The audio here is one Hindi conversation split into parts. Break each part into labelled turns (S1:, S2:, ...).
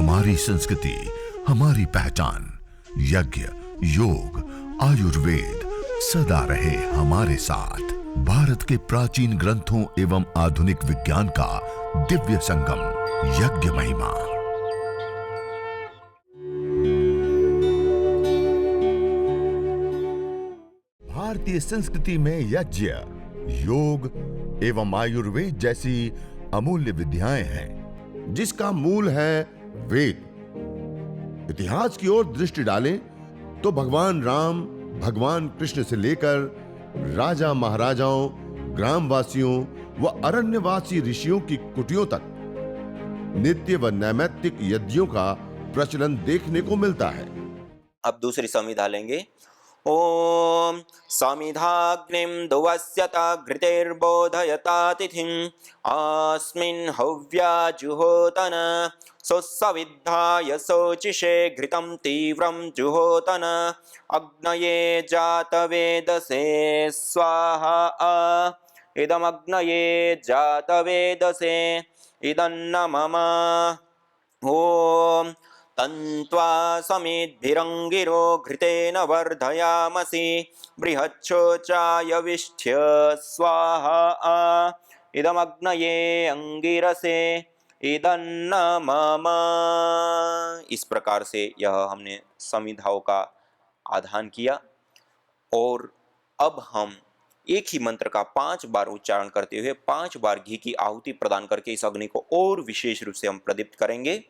S1: हमारी संस्कृति, हमारी पहचान। यज्ञ, योग, आयुर्वेद सदा रहे हमारे साथ। भारत के प्राचीन ग्रंथों एवं आधुनिक विज्ञान का दिव्य संगम, यज्ञ महिमा। भारतीय संस्कृति में यज्ञ, योग एवं आयुर्वेद जैसी अमूल्य विद्याएं हैं, जिसका मूल है वेद। इतिहास की ओर दृष्टि डालें तो भगवान राम, भगवान कृष्ण से लेकर राजा महाराजाओं, ग्रामवासियों व अरण्यवासी ऋषियों की कुटियों तक नित्य व नैमित्तिक यज्ञों का प्रचलन देखने को मिलता है।
S2: अब दूसरी संविधा लेंगे। ओम समिधाग्निं दुवस्यता घृतेर्बोधयता तिथिं अस्मिन् हव्या जुहोतन सुसविद्धाय शोचिषे घृतं तीव्रं जुहोतन अग्नये जातवेदसे स्वाहा इदमग्नये जातवेदसे इदन्न मम। ओम तन्त्वा समिद्भिरङ्गिरो घृतेन वर्धयामसि बृहच्छोचाय विष्ठ्य स्वाहा इदमग्नये अंगिरसे इदन्न मम। इस प्रकार से यह हमने संविधाओं का आधान किया और अब हम एक ही मंत्र का 5 बार उच्चारण करते हुए 5 बार घी की आहुति प्रदान करके इस अग्नि को और विशेष रूप से हम प्रदीप्त करेंगे।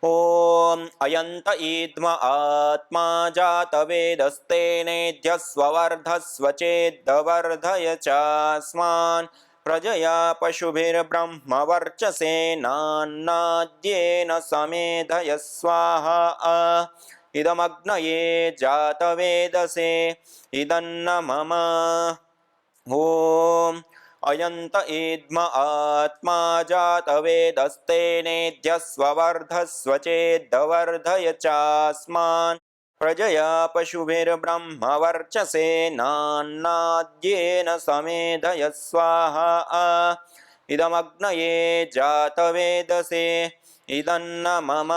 S2: ओम अयंत ईद्म आत्मा जातवेदस्तेनेध्यस्वर्धस्व चेद्वर्धय चास्मान् प्रजया पशुभिर्ब्रह्मवर्चसेनान्नाद्येन समेधय स्वाहा इदमग्नये जातवेदसे इदन्न मम। ओम अयंत ईद्म आत्मा जातवेदस्तेनेध्यस्वर्धस्व चेद्वर्धय चास्मान् प्रजया पशुभिर्ब्रह्मवर्चसेनान्नाद्येन समेधय स्वाहा इदमग्नये जातवेदसे इदन्न मम।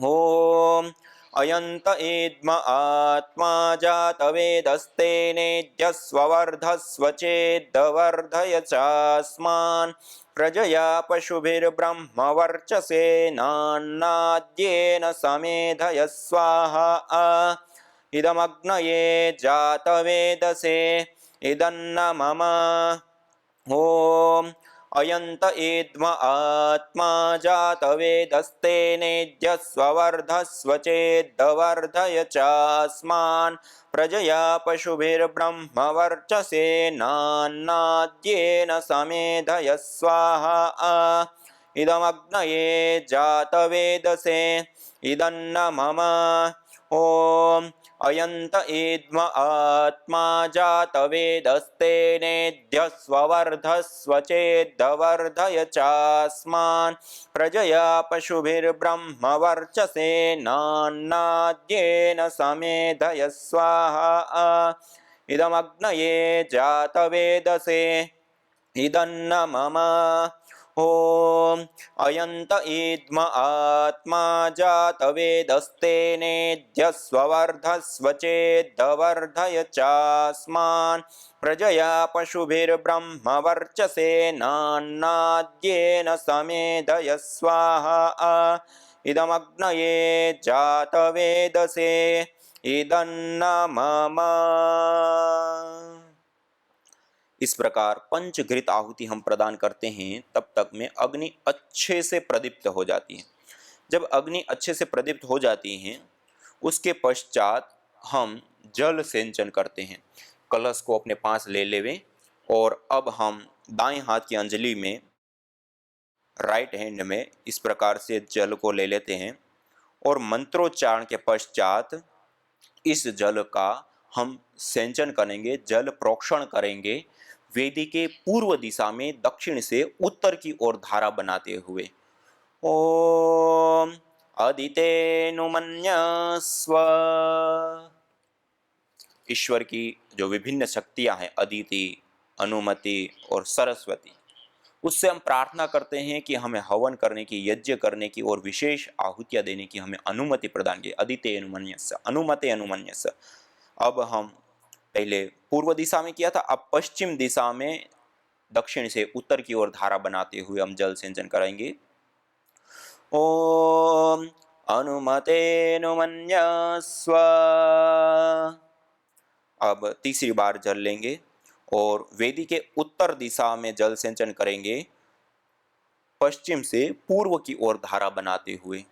S2: ओम अयंत ईद्म आत्मा जातवेदस्तेनेध्यस्वर्धस्व चेद्वर्धय चास्मान् प्रजया पशुभिर्ब्रह्मवर्चसेनान्नाद्येन समेधय स्वाहा इदमग्नये जातवेदसे इदन्न मम। ओम अयंत ईद्म आत्मा जातवेदस्तेनेध्यस्वर्धस्व चेद्वर्धय चास्मान् प्रजया पशुभिर्ब्रह्मवर्चसेनान्नाद्येन समेधय स्वाहा इदमग्नये जातवेदसे इदन्न मम। ओम अयंत ईद्म आत्मा जातवेदस्तेनेध्यस्वर्धस्व चेद्वर्धय चास्मान् प्रजया पशुभिर्ब्रह्मवर्चसेनान्नाद्येन समेधय स्वाहा इदमग्नये जातवेदसे इदन्न मम। ओम अयंत ईद्म आत्मा जातवेदस्तेनेध्यस्वर्धस्व चेद्वर्धय चास्मान् प्रजया पशुभिर्ब्रह्मवर्चसेनान्नाद्येन समेधय स्वाहा इदमग्नये जातवेदसे इदन्न मम। इस प्रकार पंचघृत आहुति हम प्रदान करते हैं, तब तक में अग्नि अच्छे से प्रदीप्त हो जाती है। जब अग्नि अच्छे से प्रदीप्त हो जाती है, उसके पश्चात हम जल सेंचन करते हैं। कलश को अपने पास ले लेवें और अब हम दाएं हाथ की अंजलि में, राइट हैंड में इस प्रकार से जल को ले लेते हैं और मंत्रोच्चारण के पश्चात इस जल का हम सेंचन करेंगे, जल प्रोक्षण करेंगे वेदी के पूर्व दिशा में दक्षिण से उत्तर की ओर धारा बनाते हुए। ओम अदितेनुमन्यस्व। ईश्वर की जो विभिन्न शक्तियां हैं, अदिति, अनुमति और सरस्वती, उससे हम प्रार्थना करते हैं कि हमें हवन करने की, यज्ञ करने की और विशेष आहुतियां देने की हमें अनुमति प्रदान की। अदिते अनुमन्यस्य, अनुमते अनुमन्यस्य। अब हम पहले पूर्व दिशा में किया था, अब पश्चिम दिशा में दक्षिण से उत्तर की ओर धारा बनाते हुए हम जल सिंचन करेंगे। ओम अनुमते अनुमन्यस्व। अब तीसरी बार जल लेंगे और वेदी के उत्तर दिशा में जल सिंचन करेंगे, पश्चिम से पूर्व की ओर धारा बनाते हुए।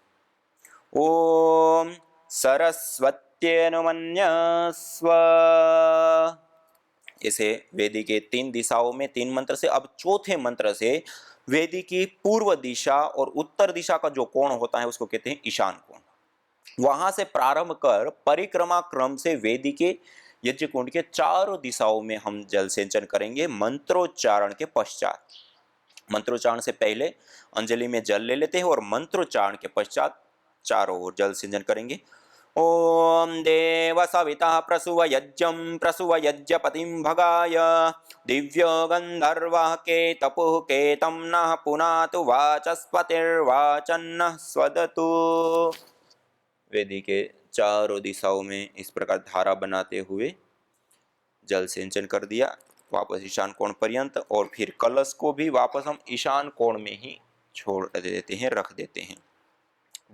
S2: ओम सरस्वत्यनुमन्यस्व। इसे वेदी के 3 दिशाओं में 3 मंत्र से, अब चौथे मंत्र से वेदी की पूर्व दिशा और उत्तर दिशा का जो कोण होता है उसको कहते हैं ईशान कोण। वहां से प्रारंभ कर परिक्रमा क्रम से वेदी के यज्ञ कुंड के चारों दिशाओं में हम जल सिंचन करेंगे मंत्रोच्चारण के पश्चात। मंत्रोच्चारण से पहले अंजलि में जल ले लेते हैं और मंत्रोच्चारण के पश्चात चारों ओर जल सिंचन करेंगे। ओम देव सविता प्रसुव यज्ञं प्रसुव यज्ञपतिं भगाय दिव्य गंधर्वः के तपुः केतं नः पुनातु वाचस्पतिर्वाचन्नः स्वदतु। वेदी के चारों दिशाओं में इस प्रकार धारा बनाते हुए जल सिंचन कर दिया वापस ईशान कोण पर्यंत, और फिर कलश को भी वापस हम ईशान कोण में ही छोड़ देते हैं, रख देते हैं।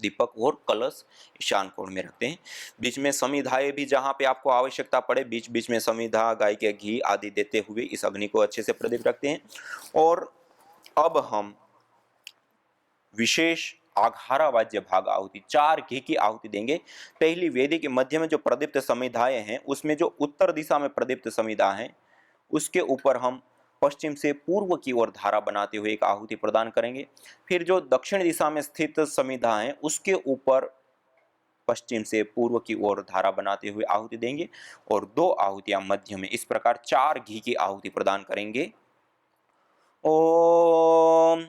S2: दीपक और कलश ईशान कोण में रखते हैं। बीच में समिधाएं भी जहाँ पे आपको आवश्यकता पड़े बीच बीच में समिधा, गाय के घी आदि देते हुए इस अग्नि को अच्छे से प्रदीप रखते हैं। और अब हम विशेष आघारा वाद्य भाग आहुति 4 घी की आहुति देंगे। पहली वेदी के मध्य में जो प्रदीप्त समिधाएं हैं उसमें जो उत्तर दिशा में प्रदीप्त समिधा है उसके ऊपर हम पश्चिम से पूर्व की ओर धारा बनाते हुए एक आहुति प्रदान करेंगे। फिर जो दक्षिण दिशा में स्थित समिधा है उसके ऊपर पश्चिम से पूर्व की ओर धारा बनाते हुए आहुति देंगे और 2 आहुतियां मध्य में, इस प्रकार 4 घी की आहुति प्रदान करेंगे। ओम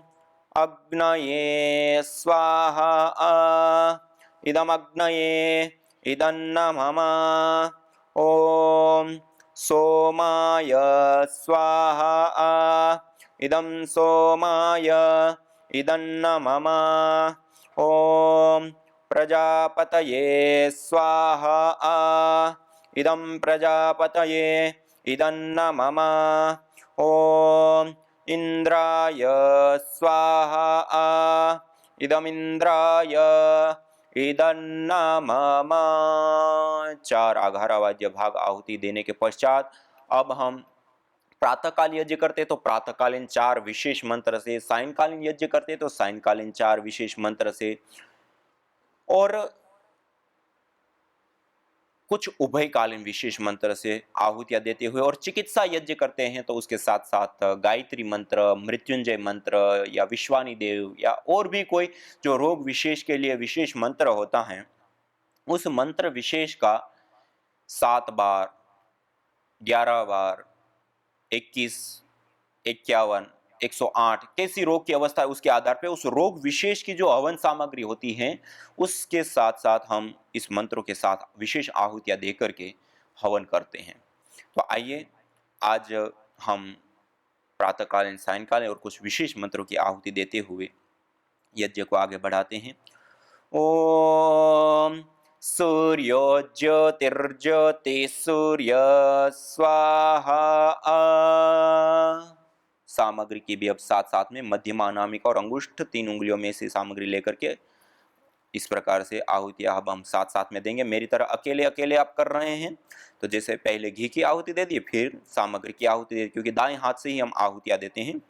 S2: अग्नये स्वाहा इदमग्नये इदन्नमम। ओम सोमाय स्वाहा इदं सोमाय इदन्नमम। ओम प्रजापतये स्वाहा इदं प्रजापतये इदन्नमम। ओम इंद्राय स्वाहा इदमिंद्राय इदन्नमम। 4 आघारा वाद्य भाग आहुति देने के पश्चात अब हम प्रातःकाल यज्ञ करते तो प्रातःकालीन 4 विशेष मंत्र से, सायंकालीन यज्ञ करते तो सायंकालीन 4 विशेष मंत्र से, और कुछ उभयकालीन विशेष मंत्र से आहुतियां देते हुए, और चिकित्सा यज्ञ करते हैं तो उसके साथ साथ गायत्री मंत्र, मृत्युंजय मंत्र या विश्वानी देव या और भी कोई जो रोग विशेष के लिए विशेष मंत्र होता है उस मंत्र विशेष का 7 बार, 11 बार, 21, 51, 108 कैसी रोग की अवस्था है उसके आधार पे उस रोग विशेष की जो हवन सामग्री होती है उसके साथ साथ हम इस मंत्रों के साथ विशेष आहुतियां दे करके हवन करते हैं। तो आइए आज हम प्रातःकालीन, सायंकालीन और कुछ विशेष मंत्रों की आहुति देते हुए यज्ञ को आगे बढ़ाते हैं। ओम सूर्यो ज्योतिर्ज्योति सूर्य स्वाहा। सामग्री की भी अब साथ साथ में मध्यमा, अनामिका और अंगुष्ठ 3 उंगलियों में से सामग्री लेकर के इस प्रकार से आहुतियां अब हम साथ साथ में देंगे। मेरी तरह अकेले अकेले आप कर रहे हैं तो जैसे पहले घी की आहुति दे दी फिर सामग्री की आहुति दे दी, क्योंकि दाएं हाथ से ही हम आहुतियां देते हैं।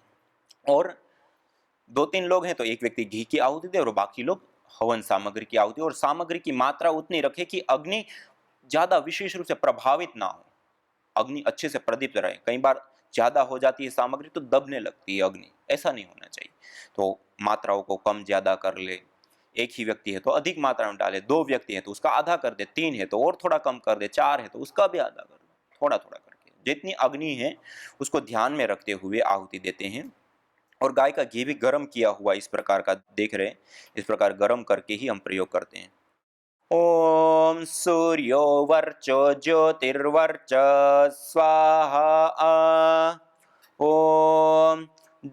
S2: और 2-3 लोग हैं तो एक व्यक्ति घी की आहुति दे और बाकी लोग हवन सामग्री की आहुति, और सामग्री की मात्रा उतनी रखे कि अग्नि ज्यादा विशेष रूप से प्रभावित ना हो, अग्नि अच्छे से प्रदीप्त रहे। कई बार ज्यादा हो जाती है सामग्री तो दबने लगती है अग्नि, ऐसा नहीं होना चाहिए। तो मात्राओं को कम ज्यादा कर ले, एक ही व्यक्ति है तो अधिक मात्रा में डाले, 2 व्यक्ति है तो उसका आधा कर दे, 3 है तो और थोड़ा कम कर दे, 4 है तो उसका भी आधा कर दे, थोड़ा थोड़ा करके जितनी अग्नि है उसको ध्यान में रखते हुए आहुति देते हैं। और गाय का घी भी गर्म किया हुआ इस प्रकार का देख रहे हैं, इस प्रकार गर्म करके ही हम प्रयोग करते हैं। ओम सूर्यो वर्चो ज्योतिर्वर्च स्वाहा। ओम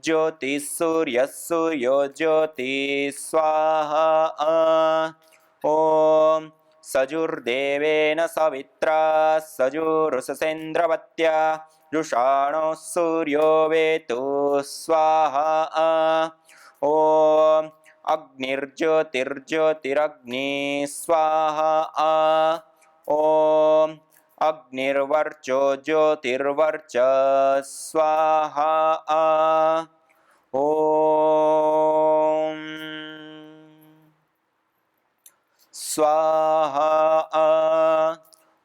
S2: ज्योतिः सूर्यो ज्योतिः स्वाहा ॐ सजुर्देवेन सवित्रा सजुरुषसेन्द्रवत्या जुषाणो सूर्यो वेतु स्वाहा ॐ अग्निर्ज्योतिर्ज्योतिरग्नि स्वाहा ॐ अग्निर्वर्चो ज्योतिर्वर्च स्वाहा ॐ स्वाहा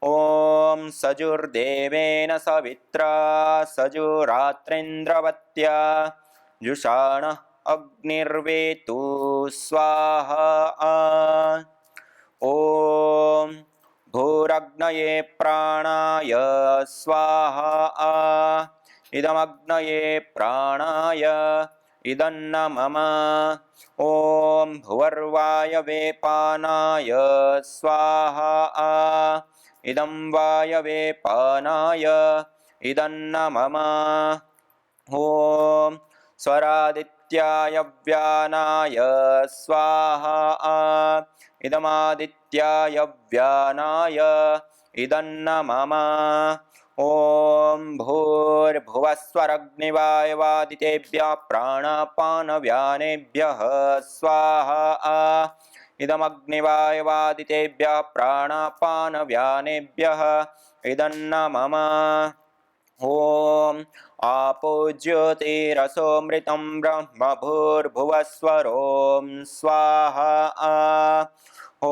S2: ॐ सजुर्देवेन सवित्रा सजुरात्रेन्द्रवत्या जुषाणः अग्निर्वेतु स्वाहा ॐ भूरग्नये प्राणाय स्वाहा इदमग्नये प्राणाय इदन्न मम ॐ भुवर्वायवे पानाय स्वाहा इदं वायवे पानाय इदन्न मम ॐ स्वरादित्याय व्यानाय स्वाहा इदमादित्याय व्यानाय इदन्न मम ॐ भूर्भुवस्वरग्निवायवादितेभ्यः प्राणापानव्यानेभ्यः स्वाहा इदमग्निवायवादितेभ्यः प्राणापानव्यानेभ्यः इदन्न मम ॐ आपो ज्योतिरसोऽमृतं ब्रह्म भूर्भुवस्वरों स्वाहा ॐ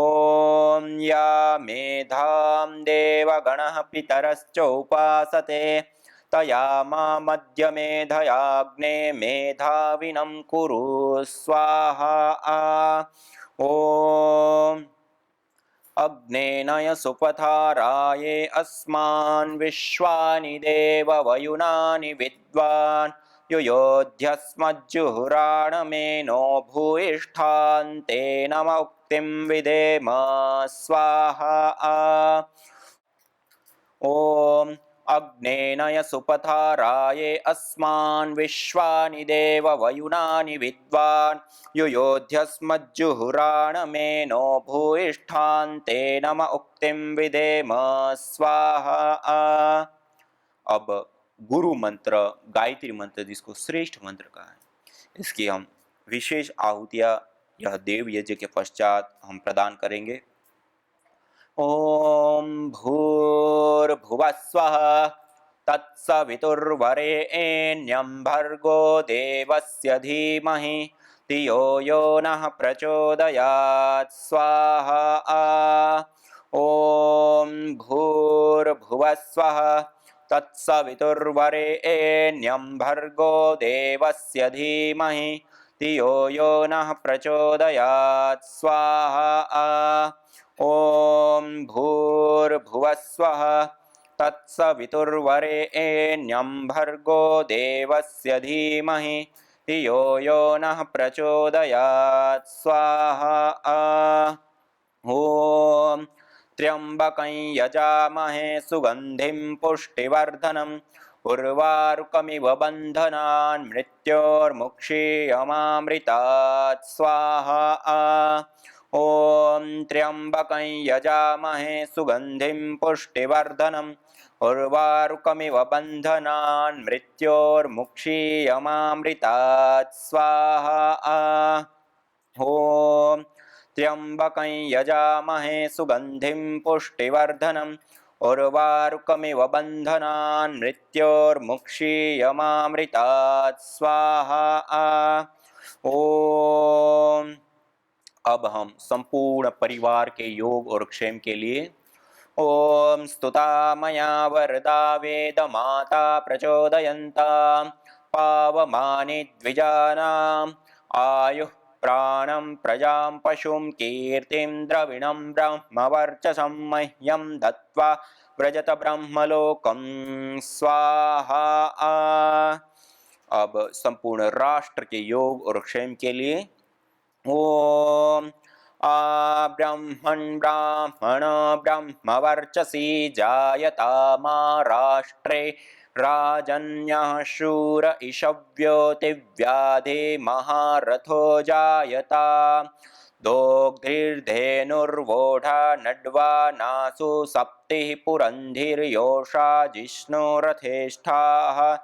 S2: या मेधां देवगणः पितरश्चोपासते तया मामद्य मेधयाग्ने मेधाविनं कुरु स्वाहा ॐ अग्नेनय सुपथाराये अस्मान् विश्वानि देववयुनानि विद्वान् युयोध्यस्मज्जुहुराणमेनो भूयिष्ठान्तेन मुक्तिं विधेम स्वाहा ॐ अग्नेनय सुपथाराये अस्मान् विश्वानि देववयुनानि विद्वान् युयोध्यस्मज्जुहुराणमेनो भूयिष्ठान्तेन मुक्तिं विधेम स्वाहा अब गुरु मंत्र गायत्री मंत्र जिसको श्रेष्ठ मंत्र कहा है, इसकी हम विशेष आहुतियाँ यह देव यज्ञ के पश्चात हम प्रदान करेंगे। ॐ भूर्भुवस्वः तत्सवितुर्वरेण्यं भर्गो देवस्य धीमहि धियो यो नः प्रचोदयात् स्वाहा ॐ भूर्भुवस्वः तत्सवितुर्वरेण्यं भर्गो देवस्य धीमहि धियो यो नः प्रचोदयात् स्वाहा ॐ भूर्भुवस्वः तत्सवितुर्वरेण्यं भर्गो देवस्य धीमहि धियो यो नः प्रचोदयात् स्वाहा ॐ त्र्यम्बकं यजामहे सुगन्धिं पुष्टिवर्धनम् उर्वारुकमिव बन्धनान् मृत्योर्मुक्षीयमामृतात् स्वाहा ॐ त्र्यम्बकं यजामहे सुगन्धिं पुष्टिवर्धनम् उर्वारुकमिव बन्धनान् मृत्योर्मुक्षीयमामृतात् स्वाहा ॐ त्र्यम्बकं यजामहे सुगन्धिं पुष्टिवर्धनम् उर्वारुकमिव बन्धनान् मृत्योर्मुक्षीयमामृतात् स्वाहा ॐ अब हम संपूर्ण परिवार के योग और क्षेम के लिए ओम स्तुता मया वरदा वेद माता प्रचोदयन्ता पावमानि द्विजानाम् आयुः प्राणं प्रजां पशुं कीर्तिं द्रविणं ब्रह्मवर्चसं मह्यं दत्वा व्रजत ब्रह्मलोकं स्वाहा। अब संपूर्ण राष्ट्र के योग और क्षेम के लिए ओम ब्रह्मण ब्राह्मण ब्रह्मवर्चसी जायता मा राष्ट्रे राजन्यः शूर इषव्योतिव्याधे महारथो जायता दोग्धिर्धेनुर्वोढा नड्वा नासु सप्तिः पुरन्धिर्योषा जिष्णुरथेष्ठाः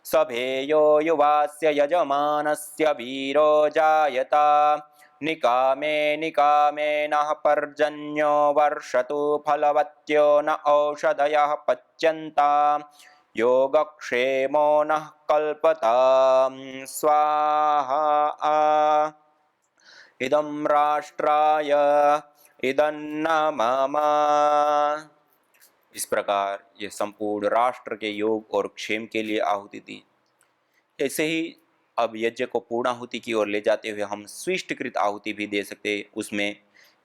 S2: सभेयो युवास्य यजमानस्य वीरो जायता निकामे निकामे नः पर्जन्यो वर्षतु फलवत्यो न औषधयः पच्यन्ता योगक्षेमो नः कल्पतां स्वाहा इदं राष्ट्राय इदन्न मम। इस प्रकार यह संपूर्ण राष्ट्र के योग और क्षेम के लिए आहुति दी। ऐसे ही अब यज्ञ को पूर्णाहुति की ओर ले जाते हुए हम स्विष्टकृत आहुति भी दे सकते हैं। उसमें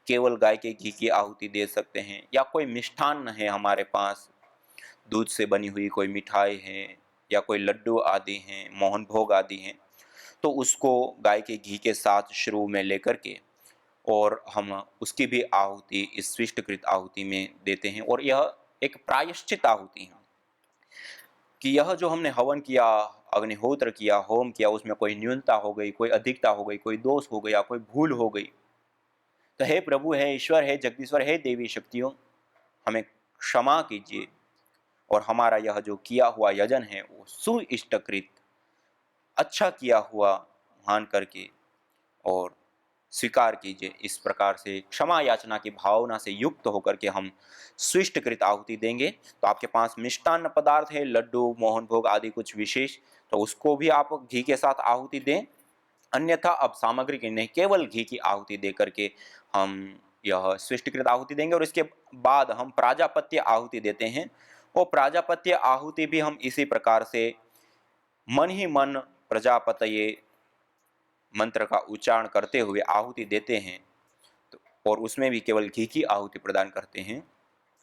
S2: केवल गाय के घी की आहुति दे सकते हैं, या कोई मिष्ठान्न है हमारे पास, दूध से बनी हुई कोई मिठाई है या कोई लड्डू आदि हैं, मोहन भोग आदि हैं, तो उसको गाय के घी के साथ शुरू में लेकर के और हम उसकी भी आहुति इस स्विष्टकृत आहुति में देते हैं। और यह एक प्रायश्चित आहुति है कि यह जो हमने हवन किया, अग्निहोत्र किया, होम किया, उसमें कोई न्यूनता हो गई, कोई अधिकता हो गई, कोई दोष हो गया, कोई भूल हो गई, तो हे प्रभु, हे ईश्वर, हे जगदीश्वर, हे देवी शक्तियों, हमें क्षमा कीजिए और हमारा यह जो किया हुआ यजन है वो सुइष्टकृत, अच्छा किया हुआ मान करके और स्वीकार कीजिए। इस प्रकार से क्षमा याचना की भावना से युक्त होकर के हम स्विष्टकृत आहुति देंगे। तो आपके पास मिष्टान्न पदार्थ है, लड्डू, मोहन भोग आदि कुछ विशेष, तो उसको भी आप घी के साथ आहुति दें। अन्यथा अब सामग्री की नहीं, केवल घी की आहुति दे करके हम यह स्विष्टकृत आहुति देंगे। और इसके बाद हम प्राजापत्य आहुति देते हैं। वो प्राजापत्य आहुति भी हम इसी प्रकार से मन ही मन प्रजापतये मंत्र का उच्चारण करते हुए आहुति देते हैं, तो और उसमें भी केवल घी की आहुति प्रदान करते हैं।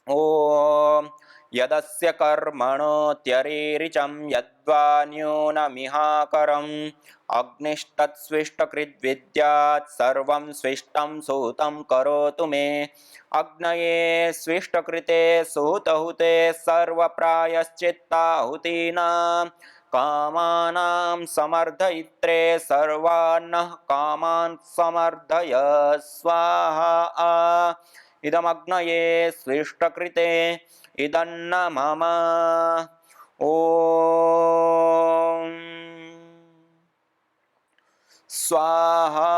S2: ओम यदस्य कर्मणो त्यरेरिचं यद्वा न्यूनमिहाकरम् अग्निस्तत्स्विष्टकृद्विद्यात् सर्वं स्विष्टं सूतं करोतु मे अग्नये स्विष्टकृते सूतहुते सर्वप्रायश्चित्ताहुतीनां कामानां समर्धयित्रे सर्वान्नः कामान् समर्धय स्वाहा इदमग्नये स्विष्टकृते इदन्न मम। ओम स्वाहा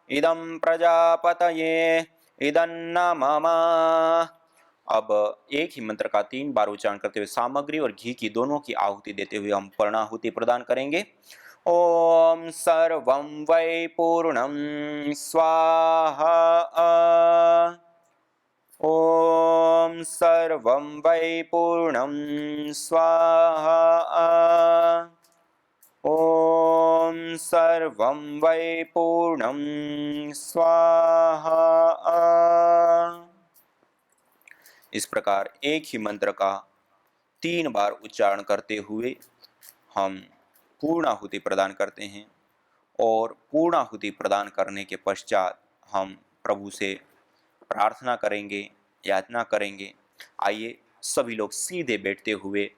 S2: इदं प्रजापतये इदन्न मम। अब एक ही मंत्र का 3 बार उच्चारण करते हुए सामग्री और घी की दोनों की आहुति देते हुए हम पूर्णाहुति प्रदान करेंगे। ओम सर्वं वै पूर्णं स्वाहा। ओम सर्वं वै पूर्णं स्वाहा। ओम सर्वं वै पूर्णं स्वाहा। इस प्रकार एक ही मंत्र का 3 बार उच्चारण करते हुए हम पूर्णाहुति प्रदान करते हैं। और पूर्णाहुति प्रदान करने के पश्चात हम प्रभु से प्रार्थना करेंगे, याचना करेंगे। आइए सभी लोग सीधे बैठते हुए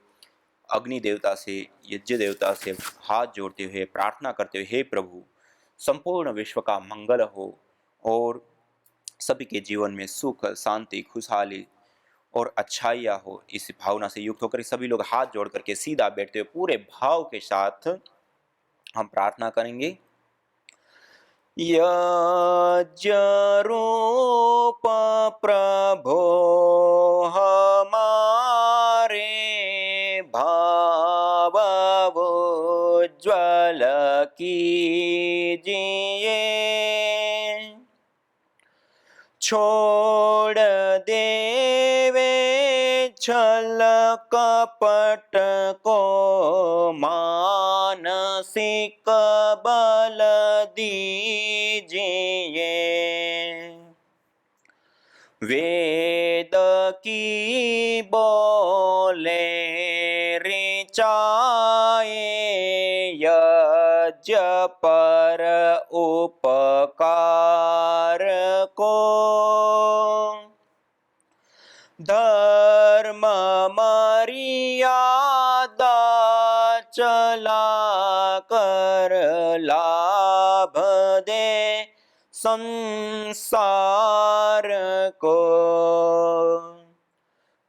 S2: अग्नि देवता से, यज्ञ देवता से हाथ जोड़ते हुए प्रार्थना करते हुए, हे प्रभु, संपूर्ण विश्व का मंगल हो और सभी के जीवन में सुख, शांति, खुशहाली और अच्छाइयाँ हो, इस भावना से युक्त होकर सभी लोग हाथ जोड़ करके सीधा बैठते हुए पूरे भाव के साथ हम प्रार्थना करेंगे। यज्ञ रूप प्रभो हमारे भाव उज्ज्वल कीजिए, छोड़ देवे छल कपट को मानसिक बल दीजिए, वेद की बोले ऋचाए यज्ञ पर उपकार को, धर्म मर्यादा संसार को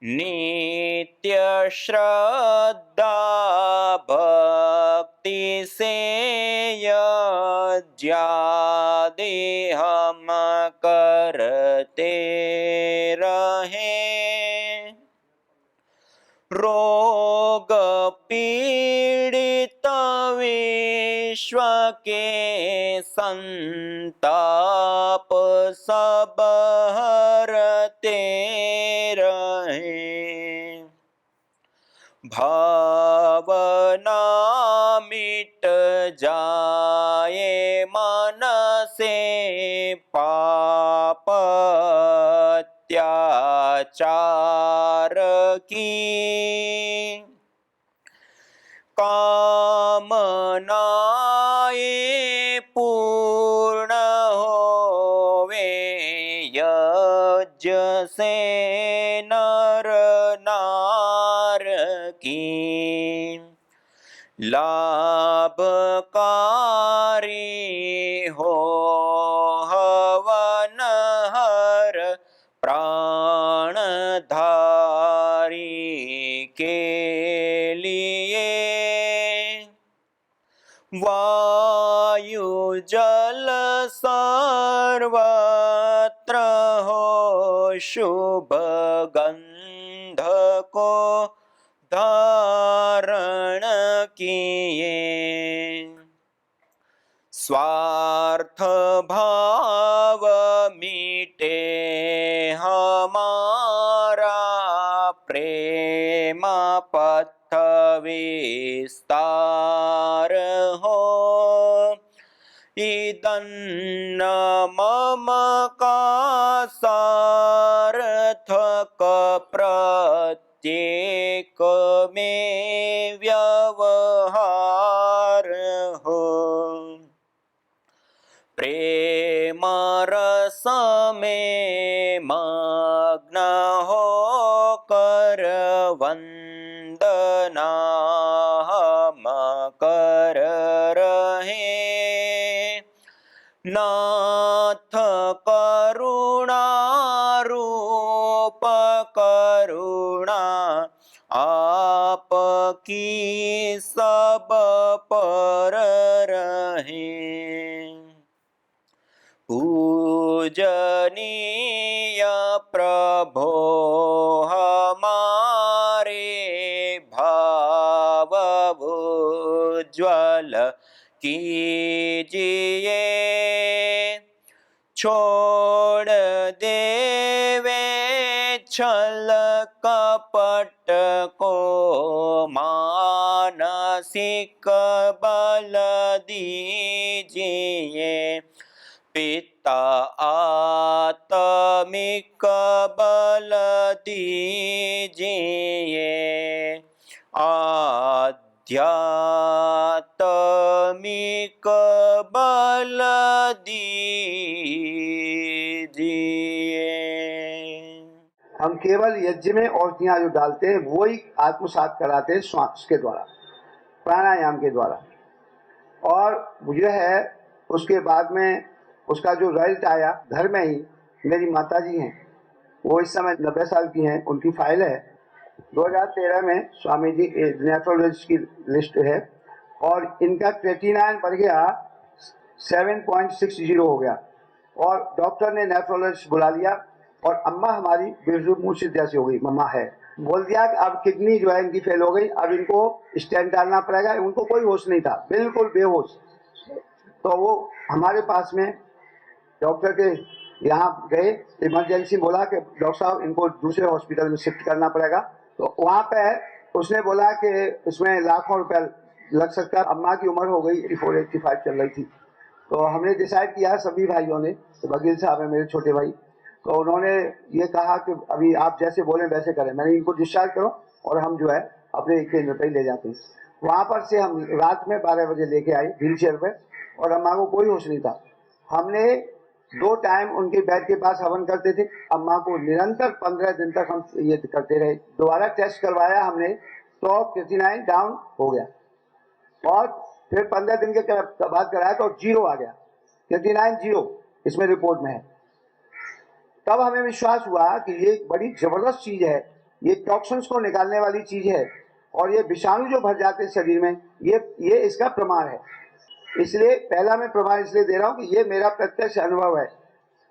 S2: नित्य श्रद्धा भक्ति से यज्ञादि हम करते रहें। रोग पीड़ित विश्व के संताप सब हरते रहें। भावना मिट जाए मन से पाप अत्याचार की। कामनाएं पूर्ण होवे यज्ञ से नर नार की। लाभकारी हो हवन हर प्राणधारी के लिए। वायु जल सर्वत्र हो शुभ गंध को धारण किए। स्वार्थ भाव मिटे हमारा प्रेम पथ विस्तार हो। इदन्न मम का सार्थक प्रत्येक में व्यवहार हो। प्रेम रस में मग्न हो कर वंदना हम कर रहे। नाथ करुणा रूप करुणा आपकी सब पर रहे। पूजनीय प्रभो हमारे भाव उज्ज्वल कीजिए। छोड़ देवे छल कपट को मानसिक बल दीजिए। पिता आत्मिक बल दीजिए। आध्यात्मिक बल दीजिए।
S3: हम केवल यज्ञ में औषधियां जो डालते हैं वही आत्मसात कराते हैं श्वास के द्वारा, प्राणायाम के द्वारा। और जो है उसके बाद में उसका जो रिजल्ट आया, घर में ही मेरी माता जी हैं, वो इस समय 90 साल की हैं, उनकी फाइल है। 2013 में स्वामी जी नेफ्रोलॉजिस्ट की लिस्ट है और इनका क्रेटिनाइन बढ़ गया 7.60 हो गया। और डॉक्टर ने नेफ्रोलॉजिस्ट बुला लिया और अम्मा हमारी बेहोश जैसी हो गई, मम्मा है, बोल दिया कि अब किडनी जो है इनकी फेल हो गई, अब इनको स्टेंट डालना पड़ेगा। उनको कोई होश नहीं था, बिल्कुल बेहोश। तो वो हमारे पास में डॉक्टर के यहाँ गए, इमरजेंसी बोला कि डॉक्टर साहब इनको दूसरे हॉस्पिटल में शिफ्ट करना पड़ेगा। तो वहाँ पे उसने बोला कि इसमें लाखों रुपया लग सकता है। अम्मा की उम्र हो गई 84-85 चल रही थी। तो हमने डिसाइड किया सभी भाइयों ने, तो वकील साहब है मेरे छोटे भाई, तो उन्होंने ये कहा कि अभी आप जैसे बोले वैसे करें। मैंने इनको डिस्चार्ज करो और हम जो है अपने केंद्र पर ले जाते हैं। वहाँ पर से हम रात में 12 बजे लेके आए व्हील चेयर पर और अम्मा को कोई होश नहीं था। हमने 2 टाइम उनके बेड के पास हवन करते थे। अम्मा को निरंतर 15 दिन तक हम ये करते रहे। दोबारा टेस्ट करवाया हमने तो क्रेटिनाइन डाउन हो गया और फिर 15 दिन के बाद कराया तो 0 आ गया, क्रेटिनाइन 0। इसमें रिपोर्ट में है। तब हमें विश्वास हुआ कि ये एक बड़ी जबरदस्त चीज है, ये टॉक्सिन्स को निकालने वाली चीज है और ये विषाणु जो भर जाते हैं शरीर में, ये इसका प्रमाण है। इसलिए पहला मैं प्रमाण इसलिए दे रहा हूँ कि ये मेरा प्रत्यक्ष अनुभव है।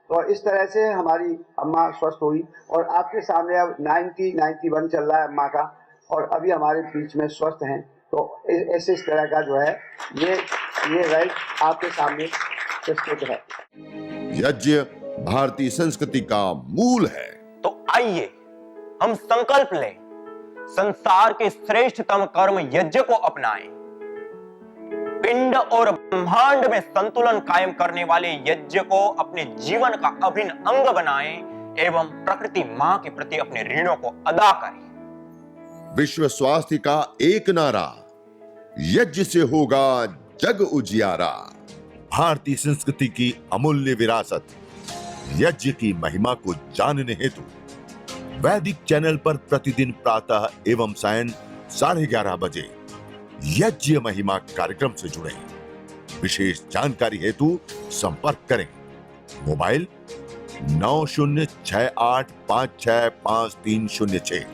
S3: और इस तरह से हमारी अम्मा स्वस्थ हुई और आपके सामने अब 91 चल रहा है अम्मा का, और अभी हमारे बीच में स्वस्थ हैं। तो ऐसे इस तरह का जो है ये राइट आपके सामने प्रस्तुत है।
S1: यज्ञ भारतीय संस्कृति का मूल है।
S4: तो आइए हम संकल्प लें, संसार के श्रेष्ठतम कर्म यज्ञ को अपनाएं, पिंड और ब्रह्मांड में संतुलन कायम करने वाले यज्ञ को अपने जीवन का अभिन्न अंग बनाएं एवं प्रकृति मां के प्रति अपने ऋणों को अदा करें।
S1: विश्व स्वास्थ्य का एक नारा, यज्ञ से होगा जग उजियारा। भारतीय संस्कृति की अमूल्य विरासत यज्ञ की महिमा को जानने हेतु वैदिक चैनल पर प्रतिदिन प्रातः एवं सायं 11:30 बजे यज्ञ महिमा कार्यक्रम से जुड़े। विशेष जानकारी हेतु संपर्क करें। मोबाइल 9068565306।